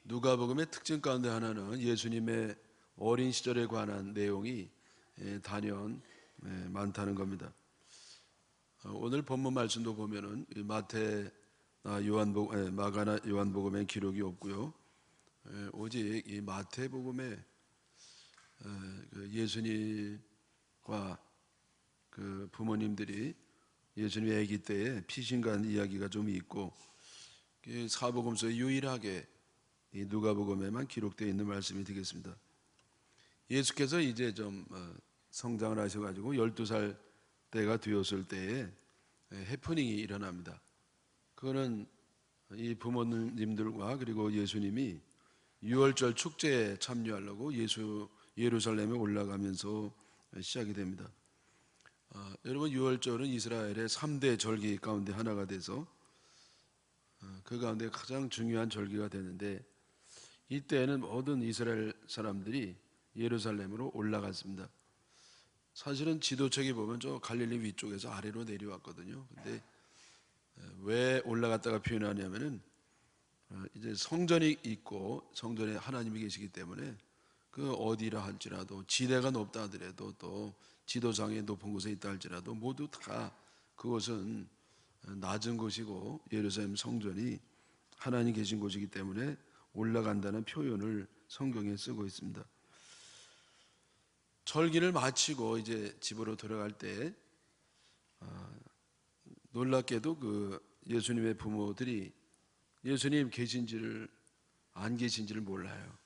누가복음의 특징 가운데 하나는 예수님의 어린 시절에 관한 내용이 단연 많다는 겁니다. 오늘 본문 말씀도 보면은 마태, 마가나 요한복음에 기록이 없고요. 오직 이 마태복음에 예수님과 그 부모님들이 예수님의 아기 때에 피신간 이야기가 좀 있고, 사복음서에 유일하게 이 누가복음에만 기록되어 있는 말씀이 되겠습니다. 예수께서 이제 좀 성장을 하셔가지고 12살 때가 되었을 때에 해프닝이 일어납니다. 그거는 이 부모님들과 그리고 예수님이 유월절 축제에 참여하려고 예루살렘에 올라가면서 시작이 됩니다. 여러분, 유월절은 이스라엘의 3대 절기 가운데 하나가 돼서 그 가운데 가장 중요한 절기가 되는데, 이때에는 모든 이스라엘 사람들이 예루살렘으로 올라갔습니다. 사실은 지도책에 보면 저 갈릴리 위쪽에서 아래로 내려왔거든요. 근데 왜 올라갔다가 표현하냐면은 이제 성전이 있고 성전에 하나님이 계시기 때문에 그 어디라 할지라도 지대가 높다 하더라도 또 지도상에 높은 곳에 있다 할지라도 모두 다 그곳은 낮은 곳이고 예루살렘 성전이 하나님 계신 곳이기 때문에 올라간다는 표현을 성경에 쓰고 있습니다. 절기를 마치고 이제 집으로 돌아갈 때 놀랍게도 그 예수님의 부모들이 예수님 계신지를 안 계신지를 몰라요.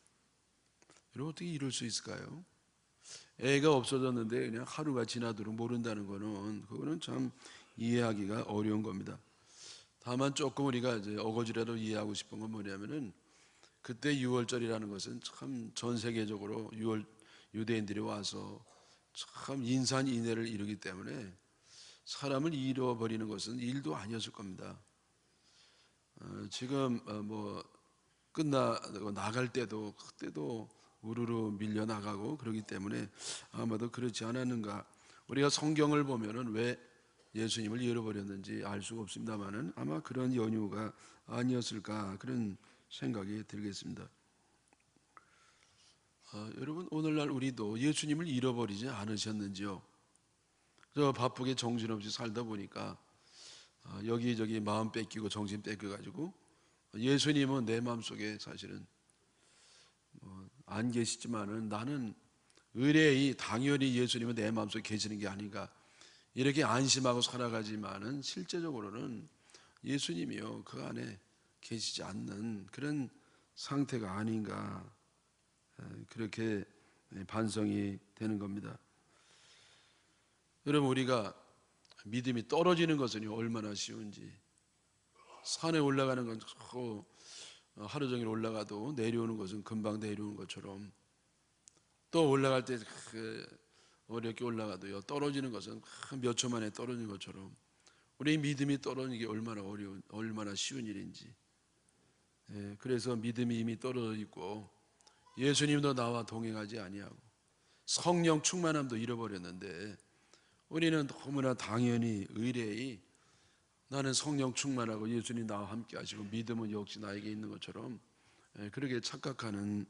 여러분, 어떻게 이럴 수 있을까요? 애가 없어졌는데 그냥 하루가 지나도록 모른다는 그거는 참 이해하기가 어려운 겁니다. 다만 조금 우리가 이제 어거지라도 이해하고 싶은 건 뭐냐면은, 그때 6월절이라는 것은 참 전 세계적으로 유대인들이 와서 참 인산인해를 이루기 때문에 사람을 잃어버리는 것은 일도 아니었을 겁니다. 지금 뭐 끝나고 나갈 때도 그때도 우르르 밀려 나가고 그러기 때문에 아마도 그렇지 않았는가. 우리가 성경을 보면은 왜 예수님을 잃어버렸는지 알 수가 없습니다만은 아마 그런 연유가 아니었을까, 그런 생각이 들겠습니다. 여러분, 오늘날 우리도 예수님을 잃어버리지 않으셨는지요? 저 바쁘게 정신없이 살다 보니까 여기저기 마음 뺏기고 정신 뺏겨가지고 예수님은 내 마음속에 사실은 안 계시지만은 나는 의뢰이 당연히 예수님은 내 마음속에 계시는 게 아닌가, 이렇게 안심하고 살아가지만은 실제적으로는 예수님이요 그 안에 계시지 않는 그런 상태가 아닌가, 그렇게 반성이 되는 겁니다. 여러분, 우리가 믿음이 떨어지는 것은 얼마나 쉬운지. 산에 올라가는 건 하루 종일 올라가도 내려오는 것은 금방 내려오는 것처럼, 또 올라갈 때 어렵게 올라가도요 떨어지는 것은 몇 초 만에 떨어지는 것처럼 우리 믿음이 떨어지는 게 얼마나 쉬운 일인지. 그래서 믿음이 이미 떨어져 있고 예수님도 나와 동행하지 아니하고 성령 충만함도 잃어버렸는데, 우리는 너무나 당연히 의뢰이 나는 성령 충만하고 예수님 나와 함께 하시고 믿음은 역시 나에게 있는 것처럼 그렇게 착각하는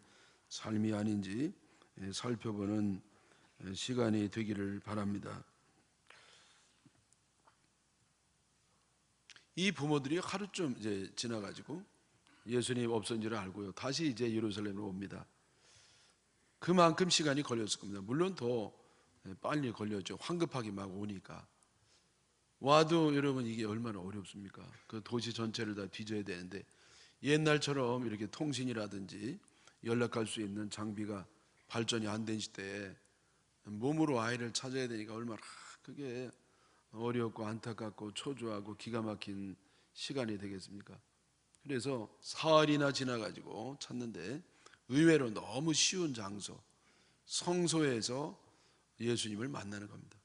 삶이 아닌지 살펴보는 시간이 되기를 바랍니다. 이 부모들이 하루쯤 이제 지나가지고 예수님 없어진 줄 알고요 다시 이제 예루살렘으로 옵니다. 그만큼 시간이 걸렸을 겁니다. 물론 더 빨리 걸렸죠. 황급하게 막 오니까. 와도 여러분 이게 얼마나 어렵습니까? 그 도시 전체를 다 뒤져야 되는데, 옛날처럼 이렇게 통신이라든지 연락할 수 있는 장비가 발전이 안 된 시대에 몸으로 아이를 찾아야 되니까 얼마나 그게 어렵고 안타깝고 초조하고 기가 막힌 시간이 되겠습니까? 그래서 사흘이나 지나가지고 찾는데 의외로 너무 쉬운 장소, 성소에서 예수님을 만나는 겁니다.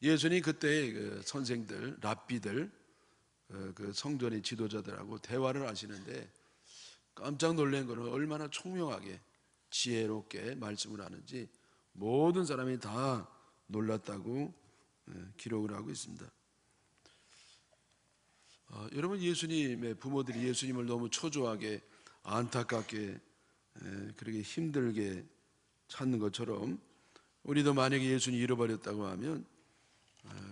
예수님이 그때 그 선생들, 랍비들, 그 성전의 지도자들하고 대화를 하시는데 깜짝 놀란 것은 얼마나 총명하게 지혜롭게 말씀을 하는지 모든 사람이 다 놀랐다고 기록을 하고 있습니다. 여러분, 예수님의 부모들이 예수님을 너무 초조하게 안타깝게 그렇게 힘들게 찾는 것처럼 우리도 만약에 예수님 잃어버렸다고 하면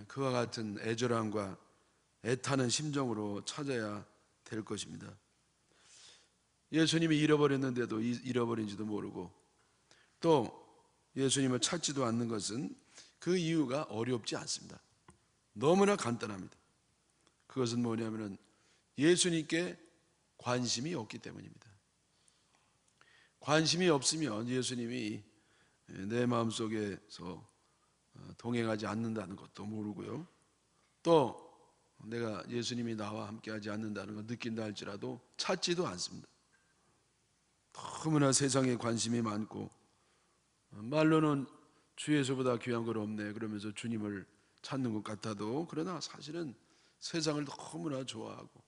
그와 같은 애절함과 애타는 심정으로 찾아야 될 것입니다. 예수님이 잃어버렸는데도 잃어버린지도 모르고 또 예수님을 찾지도 않는 것은 그 이유가 어렵지 않습니다. 너무나 간단합니다. 그것은 뭐냐면은 예수님께 관심이 없기 때문입니다. 관심이 없으면 예수님이 내 마음속에서 동행하지 않는다는 것도 모르고요. 또 내가 예수님이 나와 함께하지 않는다는 걸 느낀다 할지라도 찾지도 않습니다. 너무나 세상에 관심이 많고 말로는 주 예수보다 귀한 건 없네 그러면서 주님을 찾는 것 같아도 그러나 사실은 세상을 너무나 좋아하고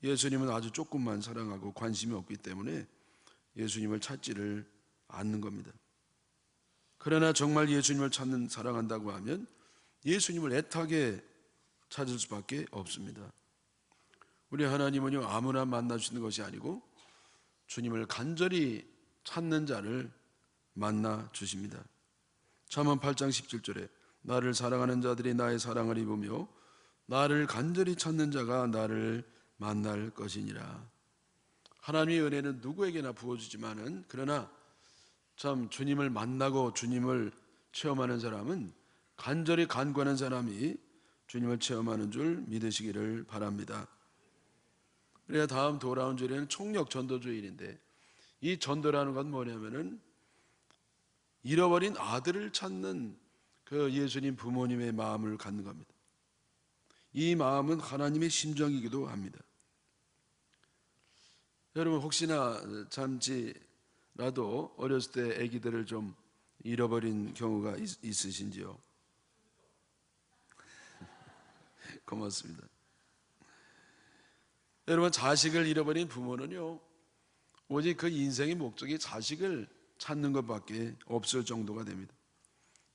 예수님은 아주 조금만 사랑하고 관심이 없기 때문에 예수님을 찾지를 않는 겁니다. 그러나 정말 예수님을 찾는 사랑한다고 하면 예수님을 애타게 찾을 수밖에 없습니다. 우리 하나님은요 아무나 만날 수 있는 것이 아니고 주님을 간절히 찾는 자를 만나 주십니다. 잠언 8장 17절에 나를 사랑하는 자들이 나의 사랑을 입으며 나를 간절히 찾는 자가 나를 만날 것이니라. 하나님의 은혜는 누구에게나 부어주지만은 그러나 참 주님을 만나고 주님을 체험하는 사람은 간절히 간구하는 사람이 주님을 체험하는 줄 믿으시기를 바랍니다. 우리가 다음 돌아온 주일에는 총력 전도 주일인데 이 전도라는 건 뭐냐면은 잃어버린 아들을 찾는 그 예수님 부모님의 마음을 갖는 겁니다. 이 마음은 하나님의 심정이기도 합니다. 여러분 혹시나 잠시라도 어렸을 때 아기들을 좀 잃어버린 경우가 있으신지요? 고맙습니다. 여러분 자식을 잃어버린 부모는요 오직 그 인생의 목적이 자식을 찾는 것밖에 없을 정도가 됩니다.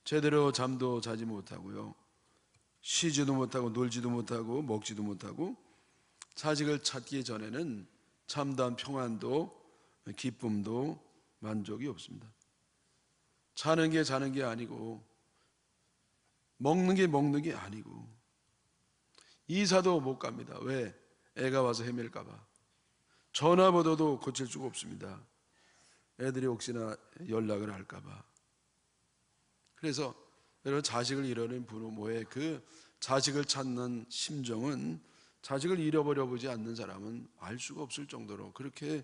제대로 잠도 자지 못하고요 쉬지도 못하고 놀지도 못하고 먹지도 못하고 자식을 찾기 전에는 참다운 평안도 기쁨도 만족이 없습니다. 자는 게 아니고 먹는 게 아니고 이사도 못 갑니다. 왜? 애가 와서 헤맬까 봐. 전화번호도 고칠 수가 없습니다. 애들이 혹시나 연락을 할까 봐. 그래서 여러분 자식을 잃어버린 부모의 그 자식을 찾는 심정은 자식을 잃어버려 보지 않는 사람은 알 수가 없을 정도로 그렇게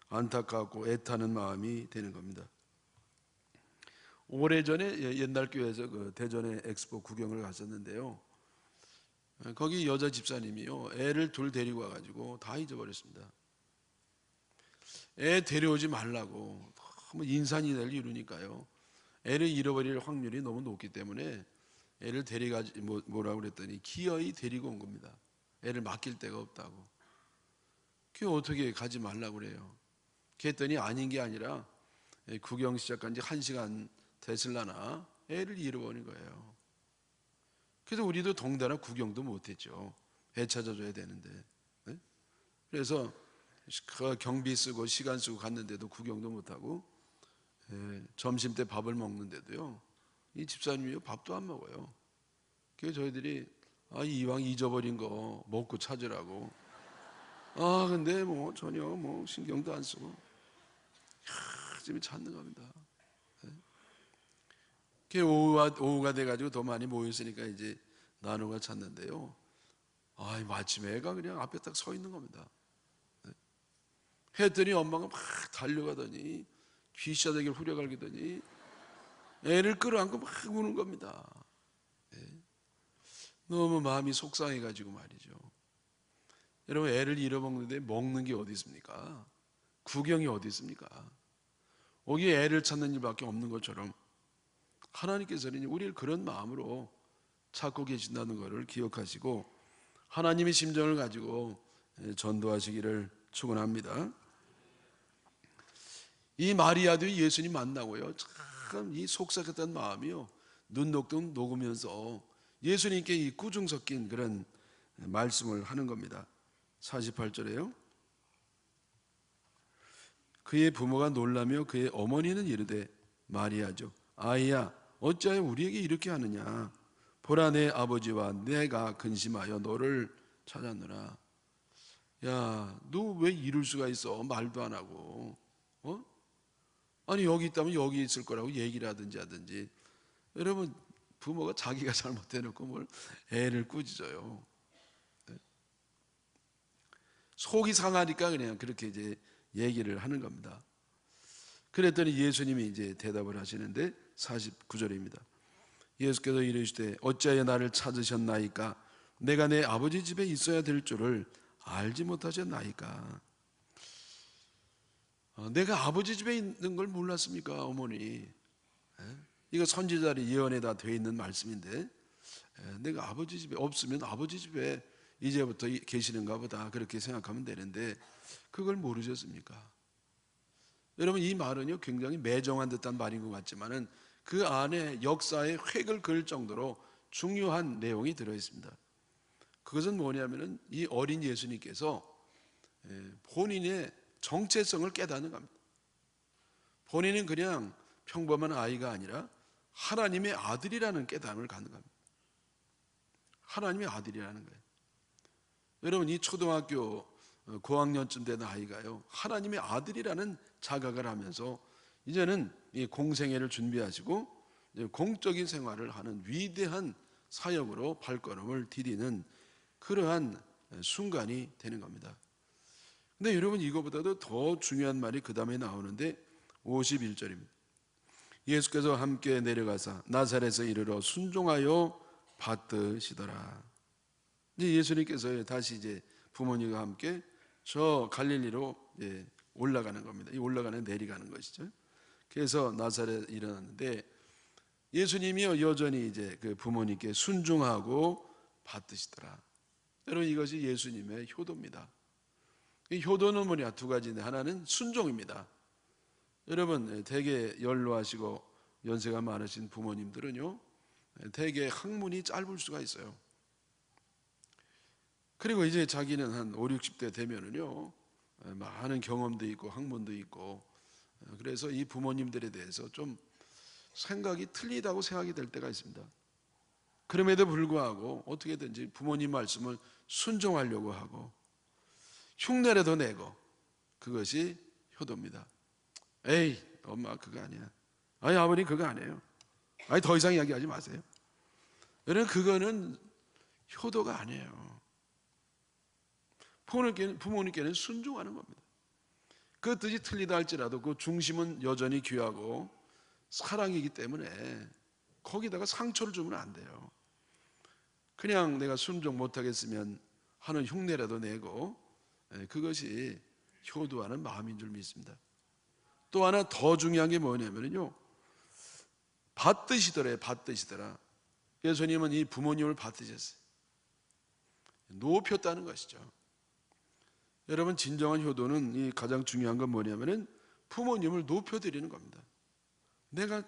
안타깝고 애타는 마음이 되는 겁니다. 오래전에 옛날 교회에서 그 대전의 엑스포 구경을 갔었는데요. 거기 여자 집사님이요 애를 둘 데리고 와가지고 다 잊어버렸습니다. 애 데려오지 말라고 너무 인산이 될 이루니까요. 애를 잃어버릴 확률이 너무 높기 때문에 애를 데려가지 뭐라고 그랬더니 기어이 데리고 온 겁니다. 애를 맡길 데가 없다고. 그게 어떻게 가지 말라고 그래요. 그랬더니 아닌 게 아니라 구경 시작한 지 1시간 됐을라나 애를 잃어버린 거예요. 그래서 우리도 덩달아 구경도 못했죠. 애 찾아줘야 되는데. 네? 그래서 그 경비 쓰고 시간 쓰고 갔는데도 구경도 못하고 점심 때 밥을 먹는데도요 이 집사님이 밥도 안 먹어요. 그래서 저희들이 이왕 잊어버린 거 먹고 찾으라고 근데 뭐 전혀 뭐 신경도 안 쓰고 지금 찾는 겁니다. 오후가 돼가지고 더 많이 모였으니까 이제 나누가 찾는데요 마침 애가 그냥 앞에 딱 서 있는 겁니다. 했더니 엄마가 막 달려가더니 귀싸대기를 후려갈기더니 애를 끌어안고 막 우는 겁니다. 너무 마음이 속상해가지고 말이죠. 여러분 애를 잃어먹는데 먹는 게 어디 있습니까? 구경이 어디 있습니까? 거기에 애를 찾는 일밖에 없는 것처럼 하나님께서는 우리를 그런 마음으로 찾고 계신다는 것을 기억하시고 하나님의 심정을 가지고 전도하시기를 축원합니다. 이 마리아도 예수님 만나고요 참 이 속삭였던 마음이요 눈녹듯 녹으면서 예수님께 이 꾸중 섞인 그런 말씀을 하는 겁니다. 48절에요 그의 부모가 놀라며 그의 어머니는 이르되 마리아죠, 아이야 어찌하여 우리에게 이렇게 하느냐? 보라, 내 아버지와 내가 근심하여 너를 찾았느라. 야, 너 왜 이럴 수가 있어? 말도 안 하고. 아니 여기 있다면 여기 있을 거라고 얘기를 하든지. 여러분, 부모가 자기가 잘못해놓고 뭘 애를 꾸짖어요. 속이 상하니까 그냥 그렇게 이제 얘기를 하는 겁니다. 그랬더니 예수님이 이제 대답을 하시는데 49절입니다. 예수께서 이르시되 어찌하여 나를 찾으셨나이까? 내가 내 아버지 집에 있어야 될 줄을 알지 못하셨나이까? 내가 아버지 집에 있는 걸 몰랐습니까, 어머니? 이거 선지자의 예언에 다 되어 있는 말씀인데, 내가 아버지 집에 없으면 아버지 집에 이제부터 계시는가 보다 그렇게 생각하면 되는데 그걸 모르셨습니까? 여러분, 이 말은요 굉장히 매정한 듯한 말인 것 같지만은 그 안에 역사의 획을 그을 정도로 중요한 내용이 들어 있습니다. 그것은 뭐냐면은 이 어린 예수님께서 본인의 정체성을 깨닫는 겁니다. 본인은 그냥 평범한 아이가 아니라 하나님의 아들이라는 깨달음을 갖는 겁니다. 하나님의 아들이라는 거예요. 여러분, 이 초등학교 고학년쯤 되는 아이가요 하나님의 아들이라는 자각을 하면서 이제는 이 공생애를 준비하시고 공적인 생활을 하는 위대한 사역으로 발걸음을 디디는 그러한 순간이 되는 겁니다. 근데 여러분, 이거보다도 더 중요한 말이 그 다음에 나오는데 51절입니다. 예수께서 함께 내려가사 나사렛에 이르러 순종하여 받드시더라. 이제 예수님께서 다시 이제 부모님과 함께 저 갈릴리로 올라가는 겁니다. 이 올라가는 내려가는 것이죠. 그래서 나사렛에 일어났는데 예수님이요 여전히 이제 그 부모님께 순종하고 받드시더라. 여러분, 이것이 예수님의 효도입니다. 이 효도는 뭐냐? 두 가지인데 하나는 순종입니다. 여러분, 되게 연로하시고 연세가 많으신 부모님들은요 되게 학문이 짧을 수가 있어요. 그리고 이제 자기는 한 5, 60대 되면은요 많은 경험도 있고 학문도 있고, 그래서 이 부모님들에 대해서 좀 생각이 틀리다고 생각이 될 때가 있습니다. 그럼에도 불구하고 어떻게든지 부모님 말씀을 순종하려고 하고 흉내라도 내고, 그것이 효도입니다. 에이, 엄마 그거 아니야. 아니, 아버님 그거 아니에요. 아니, 더 이상 이야기하지 마세요. 여러분, 그거는 효도가 아니에요. 부모님께는 순종하는 겁니다. 그 뜻이 틀리다 할지라도 그 중심은 여전히 귀하고 사랑이기 때문에 거기다가 상처를 주면 안 돼요. 그냥 내가 순종 못하겠으면 하는 흉내라도 내고, 그것이 효도하는 마음인 줄 믿습니다. 또 하나 더 중요한 게 뭐냐면요 받드시더라. 받드시더라. 예수님은 이 부모님을 받드셨어요. 높였다는 것이죠. 여러분, 진정한 효도는 이 가장 중요한 건 뭐냐면은 부모님을 높여드리는 겁니다. 내가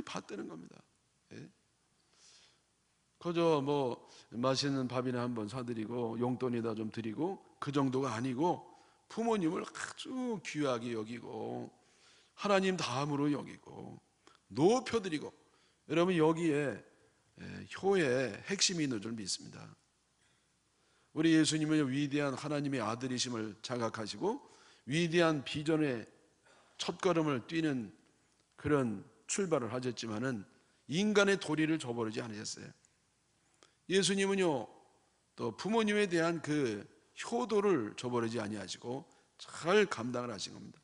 받드는 겁니다. 그저 뭐 맛있는 밥이나 한번 사드리고 용돈이다 좀 드리고 그 정도가 아니고 부모님을 아주 귀하게 여기고 하나님 다음으로 여기고 높여드리고, 여러분 여기에 효의 핵심이 있는 줄 믿습니다. 우리 예수님은 위대한 하나님의 아들이심을 자각하시고 위대한 비전의 첫걸음을 뛰는 그런 출발을 하셨지만은 인간의 도리를 저버리지 않으셨어요. 예수님은요 또 부모님에 대한 그 효도를 저버리지 아니하시고 잘 감당을 하신 겁니다.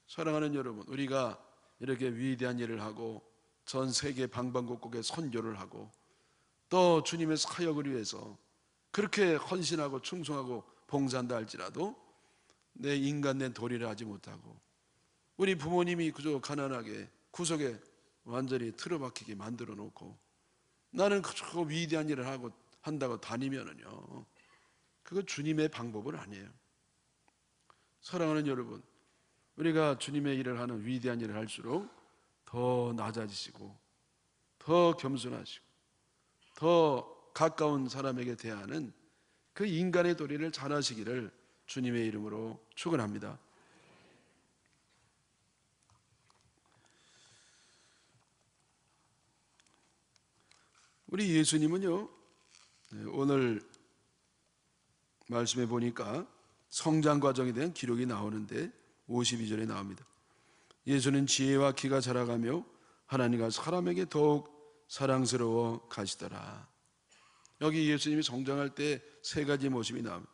사랑하는 여러분, 우리가 이렇게 위대한 일을 하고 전 세계 방방곡곡에 선교를 하고 또 주님의 사역을 위해서 그렇게 헌신하고 충성하고 봉사한다 할지라도 내 인간된 도리를 하지 못하고 우리 부모님이 그저 가난하게 구석에 완전히 틀어박히게 만들어 놓고 나는 그저 위대한 일을 하고 한다고 다니면은요 그거 주님의 방법은 아니에요. 사랑하는 여러분, 우리가 주님의 일을 하는 위대한 일을 할수록 더 낮아지시고 더 겸손하시고 더 가까운 사람에게 대하는 그 인간의 도리를 잘 하시기를 주님의 이름으로 축원합니다. 우리 예수님은요, 오늘 말씀해 보니까 성장 과정에 대한 기록이 나오는데 52절에 나옵니다. 예수는 지혜와 키가 자라가며 하나님과 사람에게 더욱 사랑스러워 가시더라. 여기 예수님이 성장할 때 세 가지 모습이 나옵니다.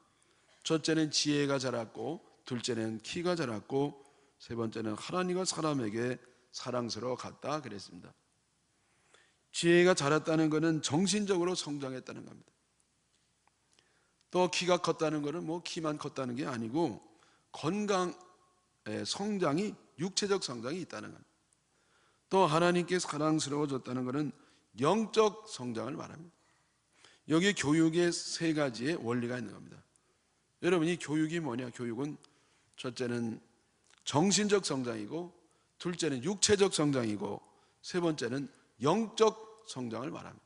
첫째는 지혜가 자랐고, 둘째는 키가 자랐고, 세 번째는 하나님과 사람에게 사랑스러워 갔다 그랬습니다. 지혜가 자랐다는 것은 정신적으로 성장했다는 겁니다. 또 키가 컸다는 것은 뭐 키만 컸다는 게 아니고 건강의 성장이, 육체적 성장이 있다는 겁니다. 또 하나님께 사랑스러워졌다는 것은 영적 성장을 말합니다. 여기에 교육의 세 가지의 원리가 있는 겁니다. 여러분, 이 교육이 뭐냐? 교육은 첫째는 정신적 성장이고, 둘째는 육체적 성장이고, 세 번째는 영적 성장을 말합니다.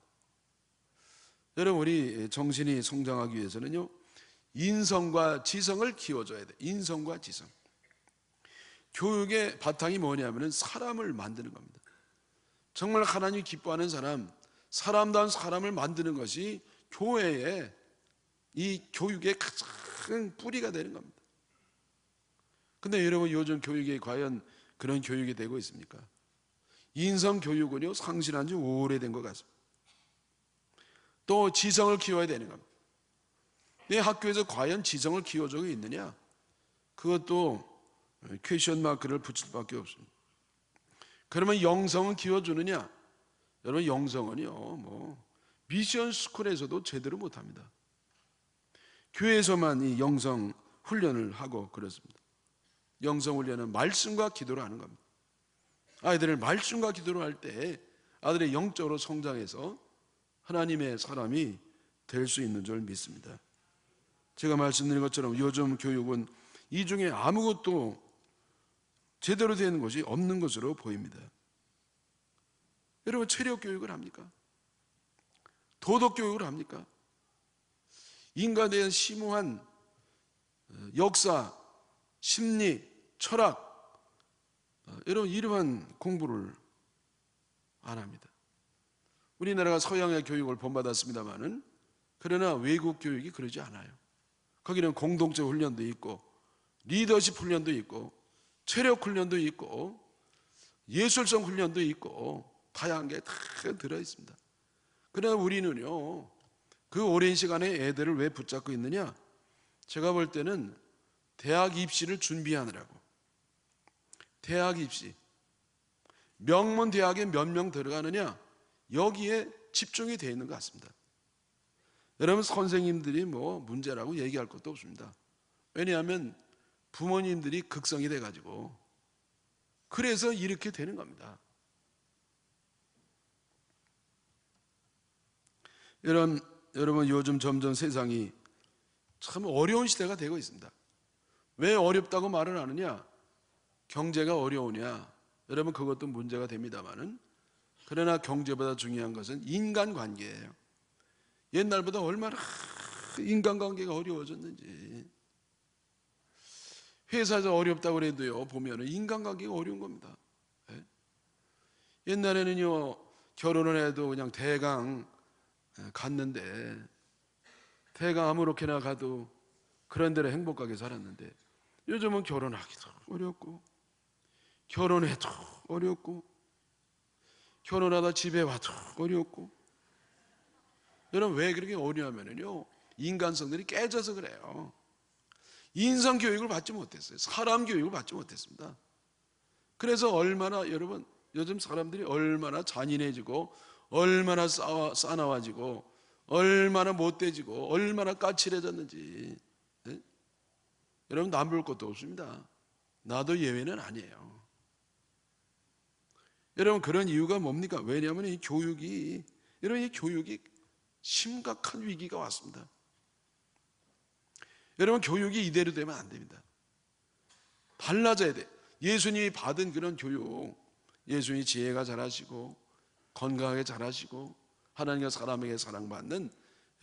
여러분, 우리 정신이 성장하기 위해서는요, 인성과 지성을 키워줘야 돼. 인성과 지성. 교육의 바탕이 뭐냐면 사람을 만드는 겁니다. 정말 하나님이 기뻐하는 사람, 사람다운 사람을 만드는 것이 교회의 이 교육의 가장 뿌리가 되는 겁니다. 근데 여러분, 요즘 교육이 과연 그런 교육이 되고 있습니까? 인성 교육은요, 상실한 지 오래된 것 같습니다. 또 지성을 키워야 되는 겁니다. 내 학교에서 과연 지성을 키워주고 있느냐? 그것도 퀘스천 마크를 붙일 수밖에 없습니다. 그러면 영성은 키워주느냐? 여러분, 영성은요, 미션 스쿨에서도 제대로 못합니다. 교회에서만 이 영성 훈련을 하고 그렇습니다. 영성 훈련은 말씀과 기도로 하는 겁니다. 아이들을 말씀과 기도로 할 때 아들의 영적으로 성장해서 하나님의 사람이 될 수 있는 줄 믿습니다. 제가 말씀드린 것처럼 요즘 교육은 이 중에 아무것도 제대로 되는 것이 없는 것으로 보입니다. 여러분, 체력 교육을 합니까? 도덕 교육을 합니까? 인간에 대한 심오한 역사, 심리, 철학, 여러분, 이러한 공부를 안 합니다. 우리나라가 서양의 교육을 본받았습니다마는, 그러나 외국 교육이 그러지 않아요. 거기는 공동체 훈련도 있고, 리더십 훈련도 있고, 체력 훈련도 있고, 예술성 훈련도 있고, 다양한 게 다 들어있습니다. 그러나 우리는요, 그 오랜 시간에 애들을 왜 붙잡고 있느냐? 제가 볼 때는 대학 입시를 준비하느라고. 대학 입시, 명문 대학에 몇 명 들어가느냐, 여기에 집중이 되어 있는 것 같습니다. 여러분, 선생님들이 문제라고 얘기할 것도 없습니다. 왜냐하면 부모님들이 극성이 돼가지고, 그래서 이렇게 되는 겁니다. 여러분, 요즘 점점 세상이 참 어려운 시대가 되고 있습니다. 왜 어렵다고 말을 하느냐? 경제가 어려우냐? 여러분, 그것도 문제가 됩니다만은, 그러나 경제보다 중요한 것은 인간관계예요. 옛날보다 얼마나 인간관계가 어려워졌는지. 회사에서 어렵다고 그래도요, 보면은 인간관계가 어려운 겁니다. 옛날에는요, 결혼을 해도 그냥 대강 갔는데, 대강 아무렇게나 가도 그런 대로 행복하게 살았는데, 요즘은 결혼하기도 어렵고, 결혼해도 어렵고, 결혼하다 집에 와도 어렵고. 여러분, 왜 그렇게 어려우냐면요, 인간성들이 깨져서 그래요. 인성 교육을 받지 못했어요. 사람 교육을 받지 못했습니다. 그래서 여러분, 요즘 사람들이 얼마나 잔인해지고, 얼마나 싸나워지고, 얼마나 못돼지고, 얼마나 까칠해졌는지. 네? 여러분, 남볼 것도 없습니다. 나도 예외는 아니에요. 여러분, 그런 이유가 뭡니까? 왜냐하면 이 교육이 심각한 위기가 왔습니다. 여러분, 교육이 이대로 되면 안 됩니다. 달라져야 돼. 예수님이 받은 그런 교육, 예수님이 지혜가 자라시고 건강하게 자라시고 하나님과 사람에게 사랑받는,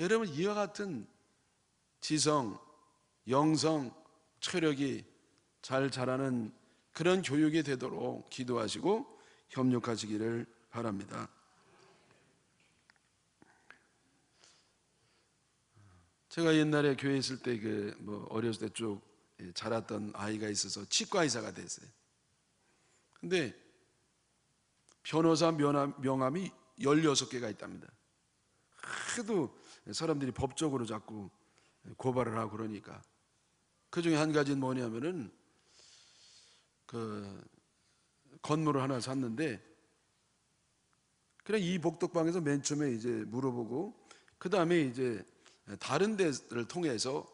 여러분, 이와 같은 지성, 영성, 체력이 잘 자라는 그런 교육이 되도록 기도하시고 협력하시기를 바랍니다. 제가 옛날에 교회에 있을 때 어렸을 때 쭉 자랐던 아이가 있어서 치과 의사가 됐어요. 근데 변호사 명함이 16개가 있답니다. 하도 사람들이 법적으로 자꾸 고발을 하고 그러니까 그 중에 한 가지는 뭐냐면은 그 건물을 하나 샀는데 그냥 이 복덕방에서 맨 처음에 이제 물어보고 그 다음에 이제 다른 데를 통해서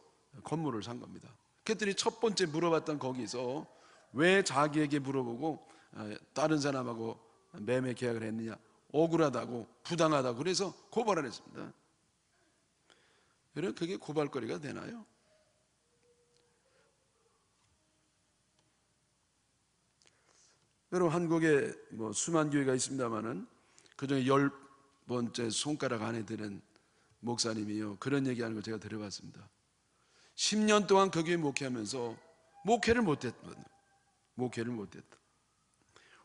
건물을 산 겁니다. 그랬더니 첫 번째 물어봤던 거기서 왜 자기에게 물어보고 다른 사람하고 매매 계약을 했느냐, 억울하다고 부당하다고 그래서 고발을 했습니다. 여러분 그게 고발거리가 되나요? 여러분 한국에 수만 교회가 있습니다만은 그중에 10번째 손가락 안에 드는 목사님이요 그런 얘기하는 걸 제가 들어봤습니다. 10년 동안 그 교회 목회하면서 목회를 못했다.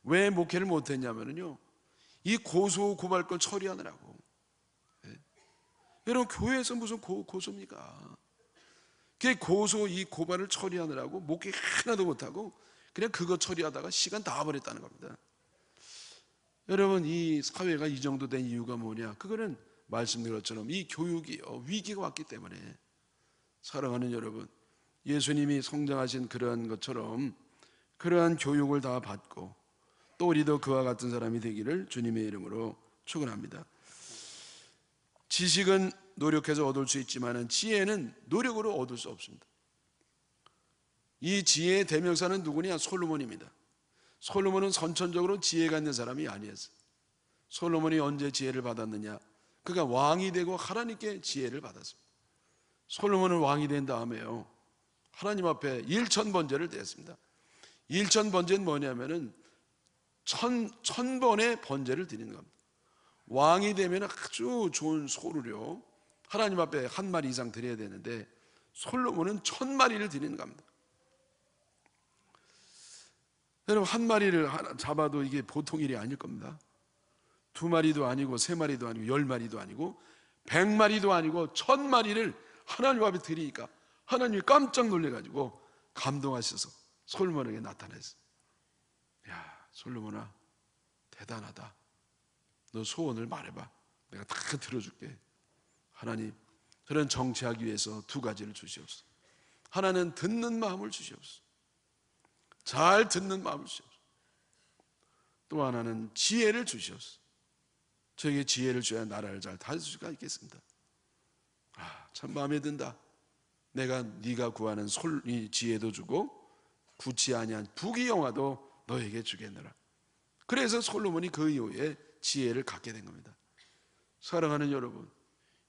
왜 목회를 못했냐면요 이 고소 고발걸 처리하느라고. 여러분 교회에서 무슨 고소입니까? 그 고소 이 고발을 처리하느라고 목회 하나도 못하고 그냥 그거 처리하다가 시간 다 버렸다는 겁니다. 여러분 이 사회가 이 정도 된 이유가 뭐냐? 그거는 말씀드린 것처럼 이 교육이 위기가 왔기 때문에. 사랑하는 여러분, 예수님이 성장하신 그러한 것처럼 그러한 교육을 다 받고 또 우리도 그와 같은 사람이 되기를 주님의 이름으로 축원합니다. 지식은 노력해서 얻을 수 있지만 지혜는 노력으로 얻을 수 없습니다. 이 지혜의 대명사는 누구냐? 솔로몬입니다. 솔로몬은 선천적으로 지혜가 있는 사람이 아니었어요. 솔로몬이 언제 지혜를 받았느냐? 그가 왕이 되고 하나님께 지혜를 받았습니다. 솔로몬은 왕이 된 다음에요 하나님 앞에 1000번제를 드렸습니다. 1000번제는 뭐냐면은 1000번의 번제를 드리는 겁니다. 왕이 되면 아주 좋은 소를요 하나님 앞에 한 마리 이상 드려야 되는데 솔로몬은 1000마리를 드리는 겁니다. 여러분 한 마리를 잡아도 이게 보통 일이 아닐 겁니다. 2마리도 아니고 3마리도 아니고 10마리도 아니고 100마리도 아니고 1000마리를 하나님 앞에 드리니까 하나님이 깜짝 놀래가지고 감동하셔서 솔로몬에게 나타났어요. 야 솔로몬아 대단하다. 너 소원을 말해봐. 내가 다 들어줄게. 하나님 그런 정치하기 위해서 2가지를 주시옵소서. 하나는 듣는 마음을 주시옵소서. 잘 듣는 마음을 주시옵소서. 또 하나는 지혜를 주시옵소서. 저에게 지혜를 줘야 나라를 잘 다스릴 수가 있겠습니다. 참 마음에 든다. 내가 네가 구하는 이 지혜도 주고 굳지 아니한 부귀영화도 너에게 주겠노라. 그래서 솔로몬이 그 이후에 지혜를 갖게 된 겁니다. 사랑하는 여러분,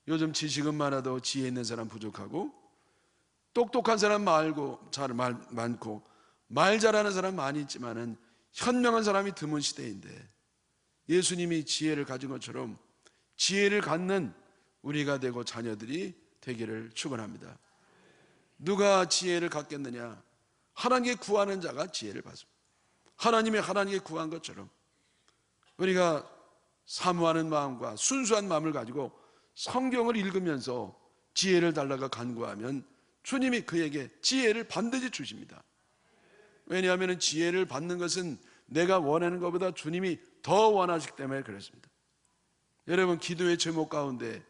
요즘 지식은 많아도 지혜 있는 사람 부족하고 똑똑한 사람 많고 말 잘하는 사람 많이 있지만은 현명한 사람이 드문 시대인데 예수님이 지혜를 가진 것처럼 지혜를 갖는 우리가 되고 자녀들이 되기를 축원합니다. 누가 지혜를 갖겠느냐? 하나님께 구하는 자가 지혜를 받습니다. 하나님께 구한 것처럼 우리가 사모하는 마음과 순수한 마음을 가지고 성경을 읽으면서 지혜를 달라고 간구하면 주님이 그에게 지혜를 반드시 주십니다. 왜냐하면 지혜를 받는 것은 내가 원하는 것보다 주님이 더 원하시기 때문에 그렇습니다. 여러분 기도의 제목 가운데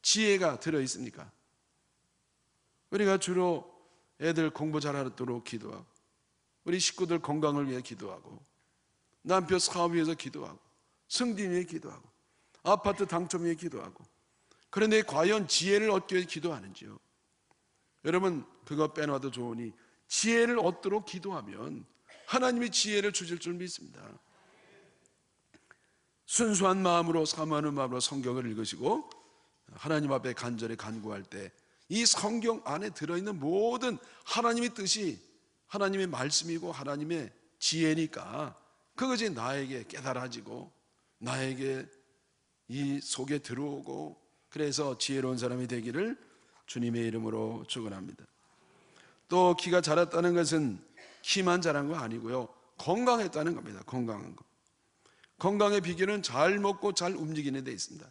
지혜가 들어있습니까? 우리가 주로 애들 공부 잘하도록 기도하고 우리 식구들 건강을 위해 기도하고 남편 사업 위해서 기도하고 승진 위해 기도하고 아파트 당첨 위해 기도하고 그런데 과연 지혜를 얻기 위해 기도하는지요? 여러분 그거 빼놔도 좋으니 지혜를 얻도록 기도하면 하나님이 지혜를 주실 줄 믿습니다. 순수한 마음으로 사모하는 마음으로 성경을 읽으시고 하나님 앞에 간절히 간구할 때 이 성경 안에 들어있는 모든 하나님의 뜻이 하나님의 말씀이고 하나님의 지혜니까 그것이 나에게 깨달아지고 나에게 이 속에 들어오고 그래서 지혜로운 사람이 되기를 주님의 이름으로 축원합니다. 또 키가 자랐다는 것은 키만 자란 거 아니고요 건강했다는 겁니다. 건강한 거. 건강의 비결은 잘 먹고 잘 움직이는 데 있습니다.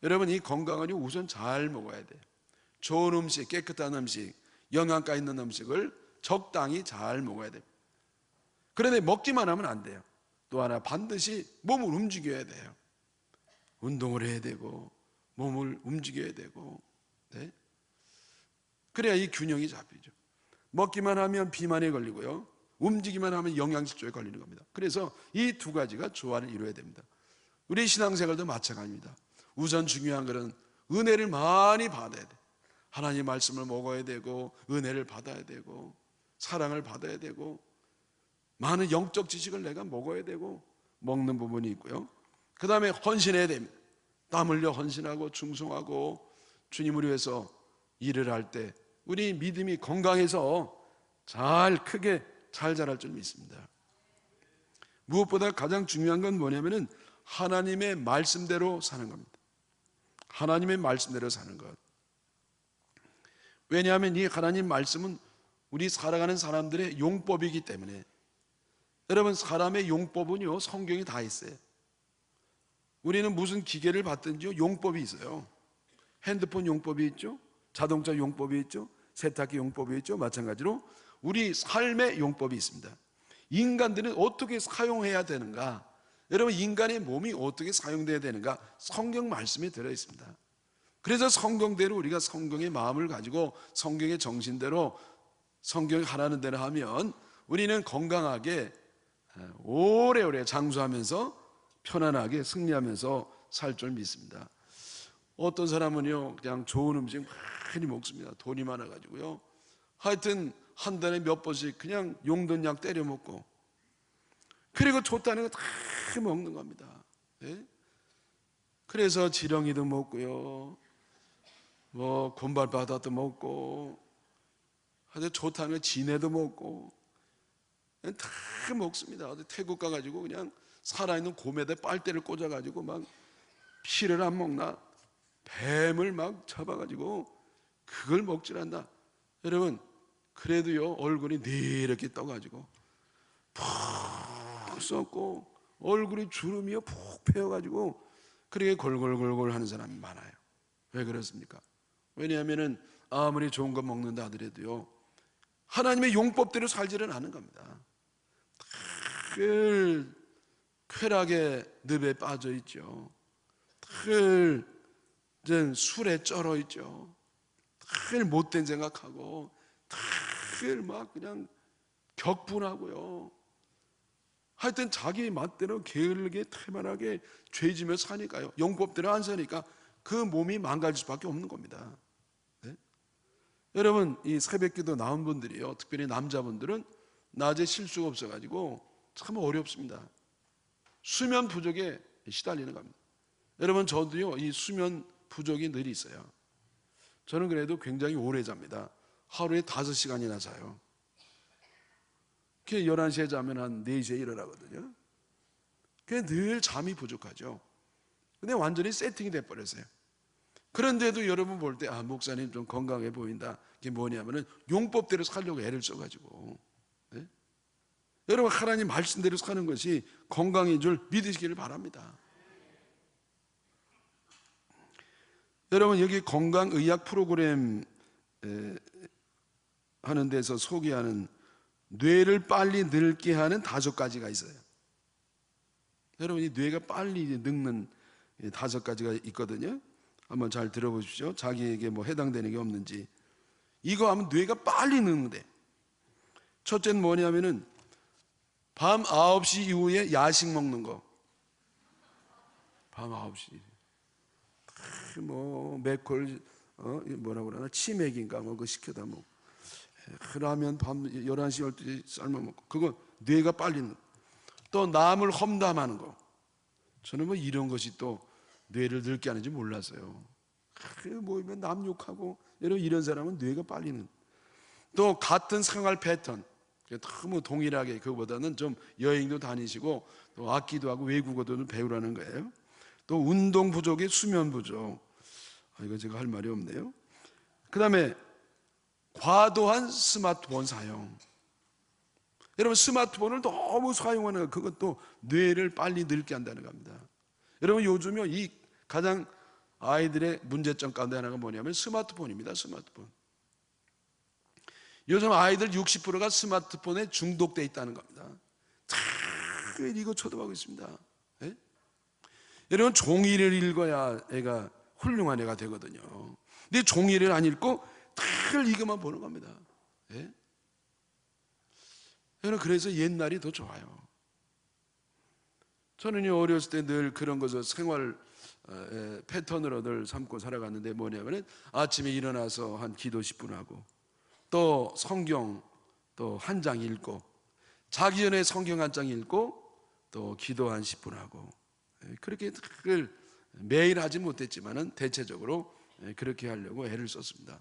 여러분 이 건강은 우선 잘 먹어야 돼요. 좋은 음식, 깨끗한 음식, 영양가 있는 음식을 적당히 잘 먹어야 됩니다. 그런데 먹기만 하면 안 돼요. 또 하나, 반드시 몸을 움직여야 돼요. 운동을 해야 되고 몸을 움직여야 되고, 네? 그래야 이 균형이 잡히죠. 먹기만 하면 비만에 걸리고요, 움직이기만 하면 영양실조에 걸리는 겁니다. 그래서 이 두 가지가 조화를 이루어야 됩니다. 우리 신앙생활도 마찬가지입니다. 우선 중요한 것은 은혜를 많이 받아야 돼. 하나님 말씀을 먹어야 되고, 은혜를 받아야 되고, 사랑을 받아야 되고, 많은 영적 지식을 내가 먹어야 되고, 먹는 부분이 있고요. 그 다음에 헌신해야 됩니다. 땀 흘려 헌신하고 충성하고 주님을 위해서 일을 할 때 우리 믿음이 건강해서 크게 잘 자랄 줄 믿습니다. 무엇보다 가장 중요한 건 뭐냐면은 하나님의 말씀대로 사는 겁니다. 하나님의 말씀대로 사는 것. 왜냐하면 이 하나님 말씀은 우리 살아가는 사람들의 용법이기 때문에. 여러분, 사람의 용법은요, 성경이 다 있어요. 우리는 무슨 기계를 받든지요, 용법이 있어요. 핸드폰 용법이 있죠, 자동차 용법이 있죠, 세탁기 용법이 있죠. 마찬가지로 우리 삶의 용법이 있습니다. 인간들은 어떻게 사용해야 되는가, 여러분, 인간의 몸이 어떻게 사용돼야 되는가, 성경 말씀에 들어있습니다. 그래서 성경대로 우리가 성경의 마음을 가지고 성경의 정신대로 성경이 하라는 대로 하면 우리는 건강하게 오래오래 장수하면서 편안하게 승리하면서 살 줄 믿습니다. 어떤 사람은요, 그냥 좋은 음식 많이 먹습니다. 돈이 많아가지고요. 하여튼 한 달에 몇 번씩 그냥 용돈 약 때려 먹고, 그리고 좋다는 거 다 먹는 겁니다. 네? 그래서 지렁이도 먹고요, 뭐 곰발바다도 먹고, 하여튼 좋다는 거 진해도 먹고, 다 먹습니다. 태국 가가지고 그냥 살아있는 곰에다 빨대를 꽂아가지고 막 피를 안 먹나, 뱀을 막 잡아가지고 그걸 먹질 않나. 여러분, 그래도요, 얼굴이 이렇게 떠가지고 푹 썩고 얼굴이 주름이요 푹 패여가지고 그렇게 골골골골 하는 사람이 많아요. 왜 그렇습니까? 왜냐하면은 아무리 좋은 거 먹는다 하더라도요, 하나님의 용법대로 살지는 않은 겁니다. 늘 쾌락의 늪에 빠져 있죠. 늘 술에 쩔어 있죠. 늘 못된 생각하고 늘 막 그냥 격분하고요. 하여튼 자기 맛대로 게으르게 태만하게 죄지며 사니까요, 용법대로 안 사니까 그 몸이 망가질 수밖에 없는 겁니다. 네? 여러분, 이 새벽기도 나온 분들이요, 특별히 남자분들은 낮에 실수가 없어가지고 참 어렵습니다. 수면 부족에 시달리는 겁니다. 여러분, 저도요, 이 수면 부족이 늘 있어요. 저는 그래도 굉장히 오래 잡니다. 하루에 5시간이나 자요. 11시에 자면 한 4시에 일어나거든요. 그게 늘 잠이 부족하죠. 근데 완전히 세팅이 돼버렸어요. 그런데도 여러분 볼 때, 목사님 좀 건강해 보인다. 그게 뭐냐면은 용법대로 살려고 애를 써가지고. 네? 여러분, 하나님 말씀대로 사는 것이 건강인 줄 믿으시기를 바랍니다. 여러분, 여기 건강의학 프로그램 하는 데서 소개하는 뇌를 빨리 늙게 하는 5가지가 있어요. 여러분, 이 뇌가 빨리 늙는 5가지가 있거든요. 한번 잘 들어보십시오. 자기에게 뭐 해당되는 게 없는지. 이거 하면 뇌가 빨리 늙는데, 첫째는 뭐냐면은 밤 9시 이후에 야식 먹는 거. 밤 9시 뭐 맥콜 뭐라고 그러나, 치맥인가 뭐 그거 시켜다 먹고, 그러면 밤 11시 12시 삶아 먹고, 그거 뇌가 빨리. 또 남을 험담하는 거. 저는 뭐 이런 것이 또 뇌를 늙게 하는지 몰랐어요. 모이면 남 욕하고, 여러분, 이런 사람은 뇌가 빨리는. 또 같은 생활 패턴, 너무 동일하게, 그거보다는 좀 여행도 다니시고 또 악기도 하고 외국어도 좀 배우라는 거예요. 또 운동 부족에 수면 부족. 이거 제가 할 말이 없네요. 그 다음에 과도한 스마트폰 사용. 여러분, 스마트폰을 너무 사용하는 거, 그것도 뇌를 빨리 늙게 한다는 겁니다. 여러분, 요즘요, 이 가장 아이들의 문제점 가운데 하나가 뭐냐면 스마트폰입니다. 스마트폰. 요즘 아이들 60%가 스마트폰에 중독되어 있다는 겁니다. 늘 이거 쳐다보고 있습니다. 예? 여러분, 종이를 읽어야 애가 훌륭한 애가 되거든요. 근데 종이를 안 읽고 늘 이것만 보는 겁니다. 예? 여러분, 그래서 옛날이 더 좋아요. 저는요, 어렸을 때 늘 그런 것을 생활 패턴으로 늘 삼고 살아갔는데 뭐냐면 아침에 일어나서 한 기도 10분 하고 또 성경 또 한 장 읽고 자기 전에 성경 한 장 읽고 또 기도 한 10분 하고 그렇게 매일 하지 못했지만은 대체적으로 그렇게 하려고 애를 썼습니다.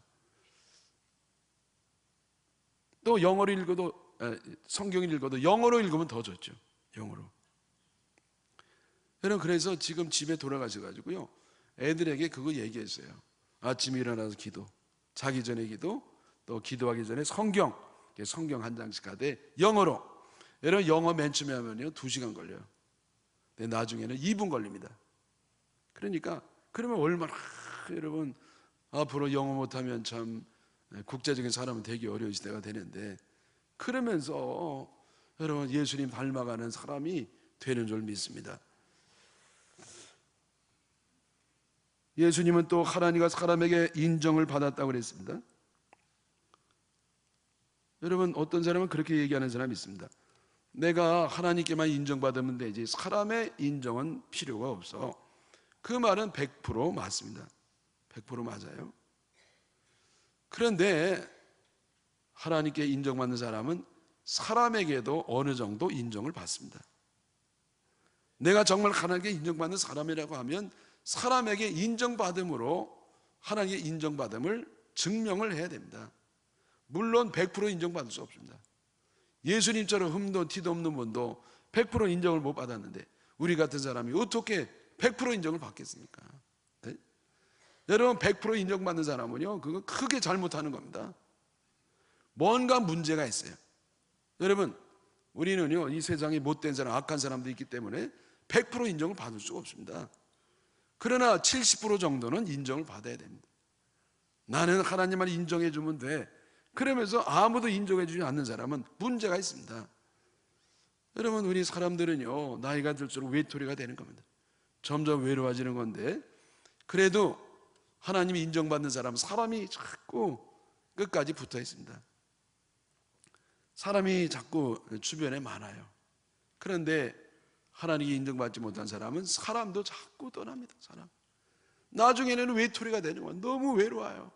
또 영어로 읽어도 성경을 읽어도 영어로 읽으면 더 좋죠. 영어로. 여러분, 그래서 지금 집에 돌아가셔가지고요, 애들에게 그거 얘기했어요. 아침에 일어나서 기도, 자기 전에 기도, 또 기도하기 전에 성경 한 장씩 하되 영어로. 여러분, 영어 맨 처음에 하면요 2시간 걸려요. 근데 나중에는 2분 걸립니다. 그러니까 그러면 얼마나 여러분 앞으로 영어 못하면 참 국제적인 사람은 되기 어려운 시대가 되는데, 그러면서 여러분 예수님 닮아가는 사람이 되는 줄 믿습니다. 예수님은 또 하나님과 사람에게 인정을 받았다고 그랬습니다. 여러분, 어떤 사람은 그렇게 얘기하는 사람이 있습니다. 내가 하나님께만 인정받으면 되지 사람의 인정은 필요가 없어. 그 말은 100% 맞습니다. 100% 맞아요. 그런데 하나님께 인정받는 사람은 사람에게도 어느 정도 인정을 받습니다. 내가 정말 하나님께 인정받는 사람이라고 하면 사람에게 인정받음으로 하나님의 인정받음을 증명을 해야 됩니다. 물론 100% 인정받을 수 없습니다. 예수님처럼 흠도 티도 없는 분도 100% 인정을 못 받았는데 우리 같은 사람이 어떻게 100% 인정을 받겠습니까? 네? 여러분, 100% 인정받는 사람은요, 그거 크게 잘못하는 겁니다. 뭔가 문제가 있어요. 여러분, 우리는요, 이 세상에 못된 사람, 악한 사람도 있기 때문에 100% 인정을 받을 수가 없습니다. 그러나 70% 정도는 인정을 받아야 됩니다. 나는 하나님만 인정해 주면 돼. 그러면서 아무도 인정해 주지 않는 사람은 문제가 있습니다. 여러분, 우리 사람들은요, 나이가 들수록 외톨이가 되는 겁니다. 점점 외로워지는 건데, 그래도 하나님이 인정받는 사람이 자꾸 끝까지 붙어 있습니다. 사람이 자꾸 주변에 많아요. 그런데 하나님이 인정받지 못한 사람은 사람도 자꾸 떠납니다. 사람. 나중에는 외톨이가 되는 건 너무 외로워요.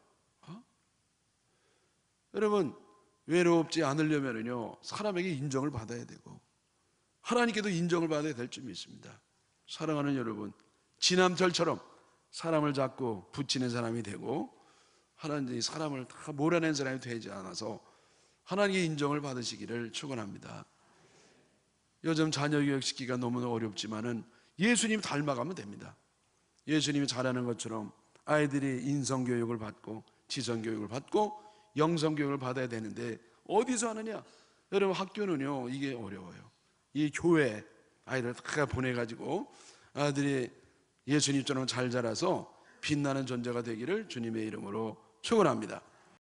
여러분, 외롭지 않으려면요 사람에게 인정을 받아야 되고 하나님께도 인정을 받아야 될 줄 믿습니다. 사랑하는 여러분, 지남철처럼 사람을 자꾸 붙이는 사람이 되고 하나님이 사람을 다 몰아낸 사람이 되지 않아서 하나님의 인정을 받으시기를 축원합니다. 요즘 자녀 교육시키기가 너무 어렵지만은 예수님 닮아가면 됩니다. 예수님이 잘하는 것처럼 아이들이 인성교육을 받고 지성교육을 받고 영성교육을 받아야 되는데 어디서 하느냐? 여러분, 학교는요 이게 어려워요. 이 교회 아이들 다 보내가지고 아들이 예수님처럼 잘 자라서 빛나는 존재가 되기를 주님의 이름으로 축원합니다.